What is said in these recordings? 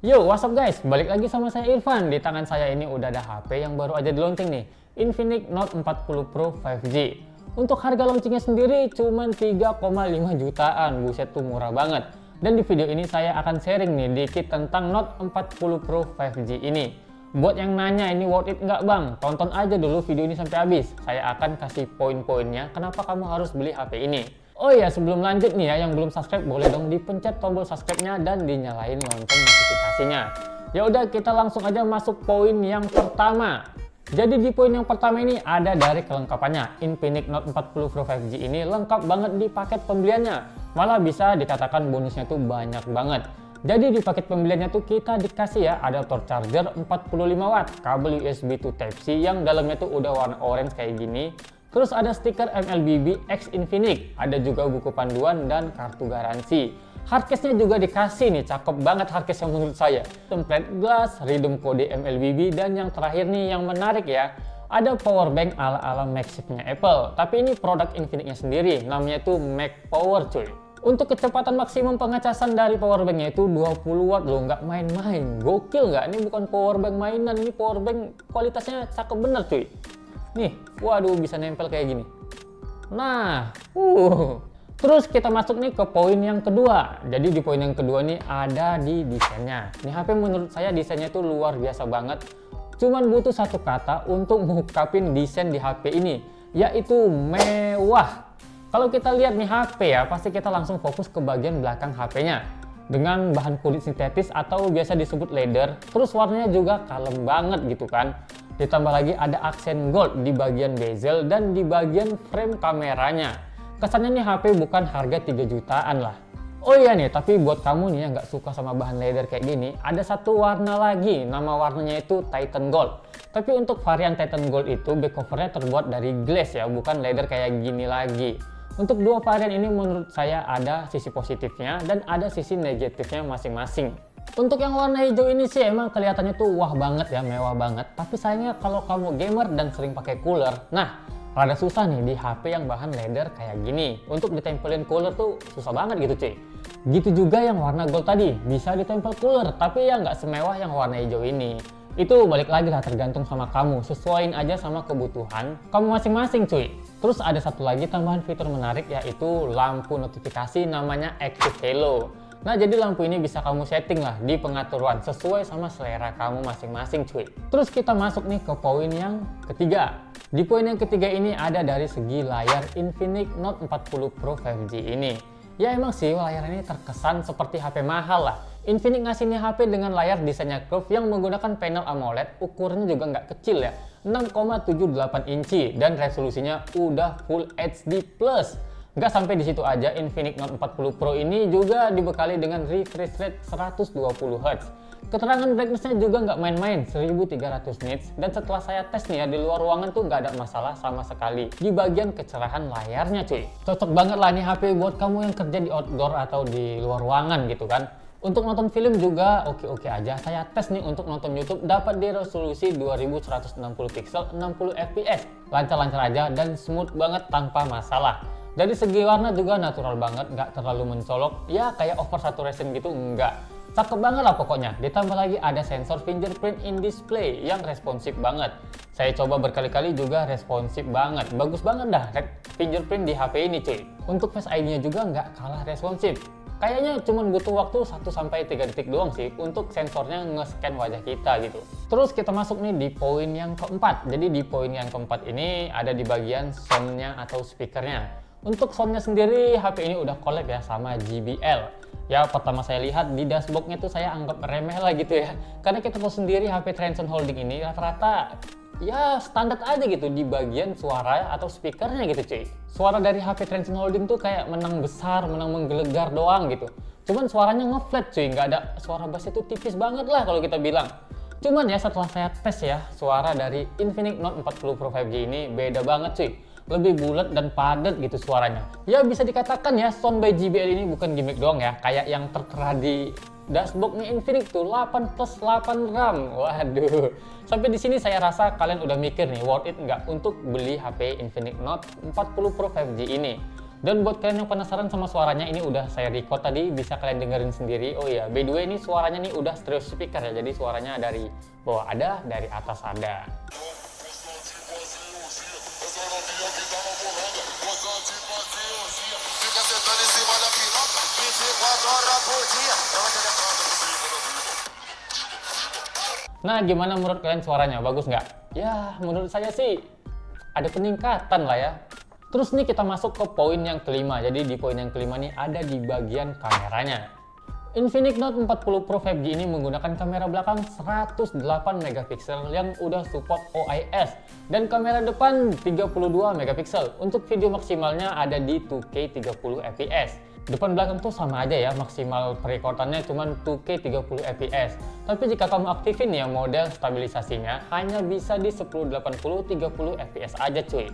Yo, what's up guys? Balik lagi sama saya Irfan. Di tangan saya ini udah ada HP yang baru aja di launching nih, Infinix Note 40 Pro 5G. Untuk harga launchingnya sendiri cuma 3,5 jutaan. Buset tuh murah banget. Dan di video ini saya akan sharing nih dikit tentang Note 40 Pro 5G ini. Buat yang nanya ini worth it nggak bang? Tonton aja dulu video ini sampai habis. Saya akan kasih poin-poinnya kenapa kamu harus beli HP ini. Oh iya, sebelum lanjut nih ya, yang belum subscribe boleh dong dipencet tombol subscribe-nya dan dinyalain lonceng notifikasinya. Ya udah, kita langsung aja masuk poin yang pertama. Jadi di poin yang pertama ini ada dari kelengkapannya. Infinix Note 40 Pro 5G ini lengkap banget di paket pembeliannya. Malah bisa dikatakan bonusnya tuh banyak banget. Jadi di paket pembeliannya tuh kita dikasih ya adaptor charger 45 watt, kabel USB to Type-C yang dalamnya tuh udah warna orange kayak gini. Terus ada stiker MLBB X Infinix, ada juga buku panduan dan kartu garansi. Hardcase-nya juga dikasih nih, cakep banget hardcase yang menurut saya. Template glass, redeem kode MLBB, dan yang terakhir nih yang menarik ya, ada power bank ala-ala MagSafe-nya Apple. Tapi ini produk Infinix-nya sendiri, namanya tuh Mag Power cuy. Untuk kecepatan maksimum pengecasan dari powerbanknya itu 20 watt loh, nggak main-main. Gokil nggak? Ini bukan powerbank mainan, ini powerbank kualitasnya cakep bener cuy. Nih, waduh bisa nempel kayak gini. Nah, terus kita masuk nih ke poin yang kedua. Jadi di poin yang kedua nih ada di desainnya. Ini HP menurut saya desainnya tuh luar biasa banget. Cuman butuh satu kata untuk mengungkapin desain di HP ini, yaitu mewah. Kalau kita lihat nih HP ya, pasti kita langsung fokus ke bagian belakang HP-nya. Dengan bahan kulit sintetis atau biasa disebut leather, terus warnanya juga kalem banget gitu kan. Ditambah lagi ada aksen gold di bagian bezel dan di bagian frame kameranya. Kesannya nih HP bukan harga 3 jutaan lah. Oh iya nih, tapi buat kamu nih yang nggak suka sama bahan leather kayak gini, ada satu warna lagi, nama warnanya itu Titan Gold. Tapi untuk varian Titan Gold itu back covernya terbuat dari glass ya, bukan leather kayak gini lagi. Untuk dua varian ini menurut saya ada sisi positifnya dan ada sisi negatifnya masing-masing. Untuk yang warna hijau ini sih emang kelihatannya tuh wah banget ya, mewah banget. Tapi sayangnya kalau kamu gamer dan sering pakai cooler, nah rada susah nih di HP yang bahan leather kayak gini. Untuk ditempelin cooler tuh susah banget gitu cuy. Gitu juga yang warna gold tadi, bisa ditempel cooler, tapi ya nggak semewah yang warna hijau ini. Itu balik lagi lah, tergantung sama kamu, sesuaiin aja sama kebutuhan kamu masing-masing cuy. Terus ada satu lagi tambahan fitur menarik, yaitu lampu notifikasi namanya Active Halo. Nah jadi lampu ini bisa kamu setting lah di pengaturan sesuai sama selera kamu masing-masing cuy. Terus kita masuk nih ke poin yang ketiga. Di poin yang ketiga ini ada dari segi layar Infinix Note 40 Pro 5G ini. Ya emang sih layar ini terkesan seperti HP mahal lah. Infinix ngasih nih HP dengan layar desainnya curve yang menggunakan panel AMOLED, ukurannya juga nggak kecil ya, 6,78 inci dan resolusinya udah Full HD+. Nggak sampai di situ aja, Infinix Note 40 Pro ini juga dibekali dengan refresh rate 120 Hz. Keterangan brightness-nya juga nggak main-main, 1300 nits, dan setelah saya tes nih ya di luar ruangan tuh nggak ada masalah sama sekali di bagian kecerahan layarnya cuy. Cocok banget lah nih HP buat kamu yang kerja di outdoor atau di luar ruangan gitu kan. Untuk nonton film juga oke-oke aja. Saya tes nih untuk nonton YouTube dapat di resolusi 2160 pixel 60 fps. Lancar-lancar aja dan smooth banget tanpa masalah. Dari segi warna juga natural banget, nggak terlalu mencolok. Ya kayak oversaturation gitu, enggak. Cakep banget lah pokoknya. Ditambah lagi ada sensor fingerprint in display yang responsif banget. Saya coba berkali-kali juga responsif banget. Bagus banget dah fingerprint di HP ini cuy. Untuk Face ID-nya juga nggak kalah responsif. Kayaknya cuma butuh waktu 1-3 detik doang sih untuk sensornya nge-scan wajah kita gitu. Terus kita masuk nih di poin yang keempat. Jadi di poin yang keempat ini ada di bagian sound-nya atau speakernya. Untuk sound-nya sendiri HP ini udah collab ya sama JBL. Ya pertama saya lihat di dashboard-nya tuh saya anggap remeh lah gitu ya. Karena kita tahu sendiri HP Transsion Holding ini rata-rata ya standar aja gitu di bagian suara atau speakernya gitu cuy. Suara dari HP Transsion Holding tuh kayak menang besar, menang menggelegar doang gitu. Cuman suaranya nge-flat cuy, nggak ada suara bassnya tuh tipis banget lah kalau kita bilang. Cuman ya setelah saya tes ya, suara dari Infinix Note 40 Pro 5G ini beda banget cuy. Lebih bulat dan padat gitu suaranya. Ya bisa dikatakan ya Sound by JBL ini bukan gimmick doang ya, kayak yang tertera di dashboardnya Infinix tuh 8+8 RAM. Waduh. Sampai di sini saya rasa kalian udah mikir nih worth it nggak untuk beli HP Infinix Note 40 Pro 5G ini. Dan buat kalian yang penasaran sama suaranya, ini udah saya record tadi, bisa kalian dengerin sendiri. Oh iya, by the way ini suaranya nih udah stereo speaker ya, jadi suaranya dari bawah ada, dari atas ada. Nah, gimana menurut kalian suaranya? Bagus nggak? Ya, menurut saya sih ada peningkatan lah ya. Terus nih kita masuk ke poin yang kelima. Jadi di poin yang kelima nih ada di bagian kameranya. Infinix Note 40 Pro 5G ini menggunakan kamera belakang 108 megapiksel yang udah support OIS dan kamera depan 32 megapiksel. Untuk video maksimalnya ada di 2K 30 fps. Depan belakang tuh sama aja ya, maksimal perekordannya cuma 2K 30 fps. Tapi jika kamu aktifin ya model stabilisasinya hanya bisa di 1080 30 fps aja cuy.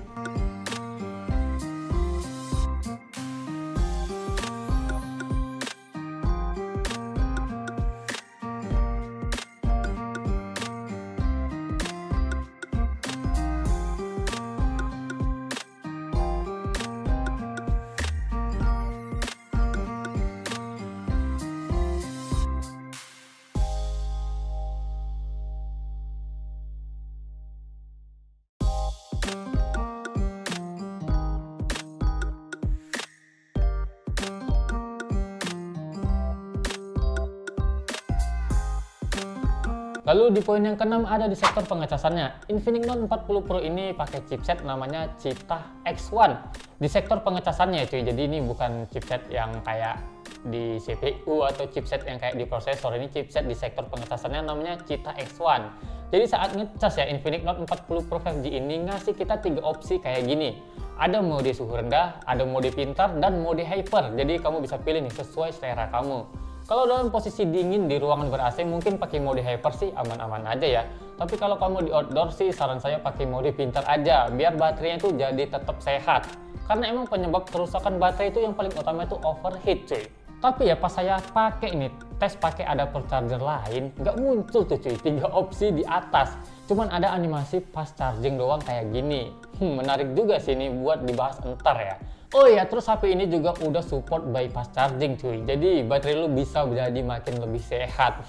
Lalu di poin yang keenam ada di sektor pengecasannya. Infinix Note 40 Pro ini pakai chipset namanya Cheetah X1 di sektor pengecasannya cuy. Jadi ini bukan chipset yang kayak di CPU atau chipset yang kayak di prosesor. Ini chipset di sektor pengecasannya namanya Cheetah X1. Jadi saat ngecas ya, Infinix Note 40 Pro 5G ini ngasih kita 3 opsi kayak gini. Ada mode suhu rendah, ada mode pintar, dan mode hyper. Jadi kamu bisa pilih nih sesuai selera kamu. Kalau dalam posisi dingin di ruangan ber-AC mungkin pakai mode hyper sih aman-aman aja ya. Tapi kalau kamu di outdoor sih saran saya pakai mode pintar aja biar baterainya itu jadi tetap sehat. Karena emang penyebab kerusakan baterai itu yang paling utama itu overheat cuy. Tapi ya pas saya pakai ini tes pakai adapter charger lain nggak muncul tuh cuy 3 opsi di atas. Cuman ada animasi pas charging doang kayak gini. Menarik juga sih ini buat dibahas entar ya. Oh iya, terus HP ini juga udah support bypass charging cuy. Jadi baterai lu bisa jadi makin lebih sehat.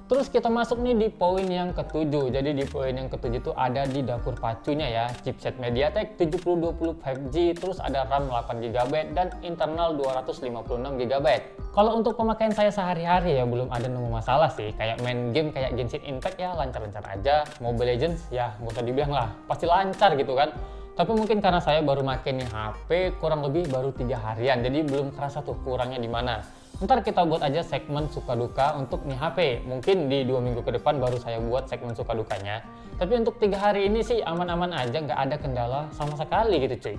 Terus kita masuk nih di poin yang ketujuh. Jadi di poin yang ketujuh itu ada di dapur pacunya ya. Chipset MediaTek 7020 5G, terus ada RAM 8GB dan internal 256GB. Kalau untuk pemakaian saya sehari-hari ya belum ada nemu masalah sih. Kayak main game kayak Genshin Impact ya lancar-lancar aja. Mobile Legends ya nggak usah dibilang lah, pasti lancar gitu kan. Tapi mungkin karena saya baru makin nih HP kurang lebih baru 3 harian, jadi belum kerasa tuh kurangnya di mana. Ntar kita buat aja segmen suka duka untuk nih HP. Mungkin di 2 minggu ke depan baru saya buat segmen suka dukanya. Tapi untuk 3 hari ini sih aman-aman aja, nggak ada kendala sama sekali gitu cuy.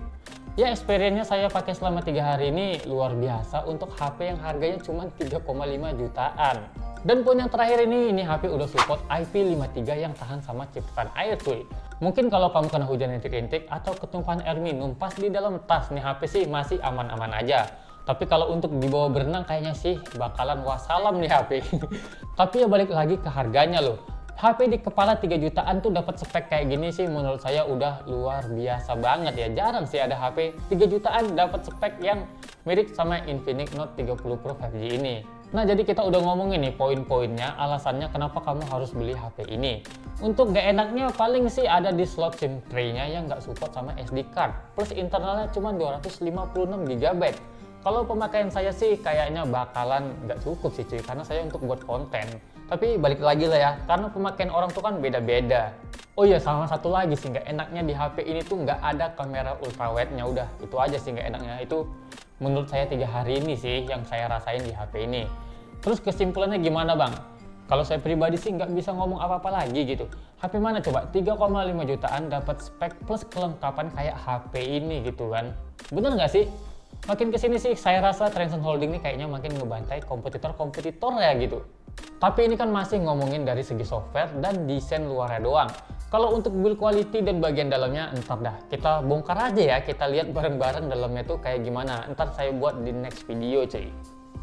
Ya experience-nya saya pakai selama 3 hari ini luar biasa untuk HP yang harganya cuma 3,5 jutaan. Dan poin yang terakhir ini HP udah support IP53 yang tahan sama cipratan air cuy. Mungkin kalau kamu kena hujan rintik-rintik atau ketumpahan air minum pas di dalam tas nih HP sih masih aman-aman aja. Tapi kalau untuk dibawa berenang kayaknya sih bakalan wassalam nih HP. Tapi ya balik lagi ke harganya loh. HP di kepala 3 jutaan tuh dapat spek kayak gini sih menurut saya udah luar biasa banget ya. Jarang sih ada HP 3 jutaan dapat spek yang mirip sama Infinix Note 30 Pro 5G ini. Nah jadi kita udah ngomongin nih poin-poinnya, alasannya kenapa kamu harus beli HP ini. Untuk gak enaknya paling sih ada di slot SIM tray-nya yang gak support sama SD card. Plus internalnya cuma 256GB. Kalau pemakaian saya sih kayaknya bakalan gak cukup sih cuy, karena saya untuk buat konten. Tapi balik lagi lah ya, karena pemakaian orang tuh kan beda-beda. Oh iya, sama satu lagi sih nggak enaknya di HP ini tuh nggak ada kamera ultrawide-nya. Udah, itu aja sih nggak enaknya. Itu menurut saya 3 hari ini sih yang saya rasain di HP ini. Terus kesimpulannya gimana bang? Kalau saya pribadi sih nggak bisa ngomong apa-apa lagi gitu. HP mana coba 3,5 jutaan dapat spek plus kelengkapan kayak HP ini gitu kan. Bener nggak sih? Makin kesini sih saya rasa Transsion Holding ini kayaknya makin ngebantai kompetitor-kompetitor ya gitu. Tapi ini kan masih ngomongin dari segi software dan desain luarnya doang. Kalau untuk build quality dan bagian dalamnya entar dah kita bongkar aja ya, kita lihat bareng-bareng dalamnya tuh kayak gimana. Entar saya buat di next video cuy.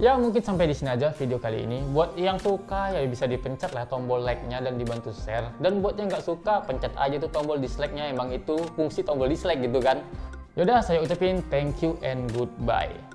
Ya mungkin sampai di sini aja video kali ini. Buat yang suka ya bisa dipencet lah tombol like-nya dan dibantu share. Dan buat yang nggak suka pencet aja tuh tombol dislike-nya, emang itu fungsi tombol dislike gitu kan. Yaudah, saya ucapin thank you and goodbye.